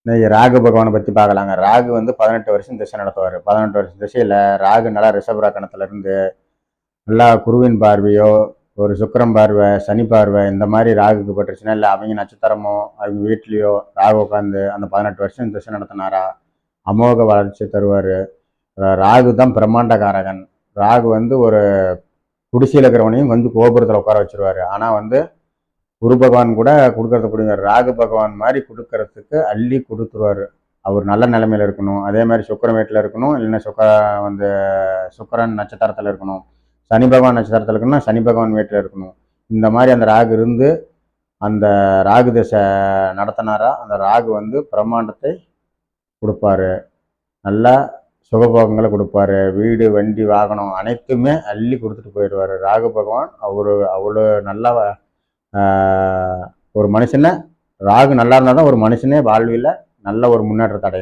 இன்னைக்கு ராகு பகவானை பற்றி பார்க்கலாங்க. ராகு வந்து 18 வருஷம் திசை நடத்துவார். 18 வருஷம் திசையில் ராகு நல்லா ரிஷபராக்கணத்துல இருந்து நல்லா குருவின் பார்வையோ, ஒரு சுக்கிரன் பார்வை, சனி பார்வை இந்த மாதிரி ராகுக்கு பட்டுருச்சுன்னா, இல்லை அவங்க நட்சத்திரமோ அவங்க வீட்லேயோ ராகு உட்காந்து அந்த 18 வருஷம் திசை நடத்தினாரா அமோக வளர்ச்சி தருவார். ராகு தான் பிரம்மாண்டகாரகன். ராகு வந்து ஒரு குடிசையில் இருக்கிறவனையும் வந்து கோபுரத்தில் உட்கார வச்சிருவாரு. ஆனால் வந்து குரு பகவான் கூட கொடுக்கறத கொடுங்க, ராகு பகவான் மாதிரி கொடுக்கறதுக்கு அள்ளி கொடுத்துருவாரு. அவர் நல்ல நிலைமையில இருக்கணும். அதே மாதிரி சுக்கிரன் வீட்டில் இருக்கணும், இல்லைன்னா வந்து சுக்கிரன் நட்சத்திரத்தில் இருக்கணும். சனி பகவான் நட்சத்திரத்தில் இருக்கணும்னா சனி பகவான் வீட்டில் இருக்கணும். இந்த மாதிரி அந்த ராகு இருந்து அந்த ராகு திசை நடத்தினாரா அந்த ராகு வந்து பிரம்மாண்டத்தை கொடுப்பாரு. நல்லா சுகபோகங்களை கொடுப்பாரு. வீடு, வண்டி, வாகனம் அனைத்துமே அள்ளி கொடுத்துட்டு போயிடுவார் ராகு பகவான். அவ்வளோ நல்லா ஒரு மனுஷனை ராகு நல்லா இருந்தால் தான் ஒரு மனுஷனே வாழ்வில் நல்ல ஒரு முன்னேற்றத்தை அடையும்.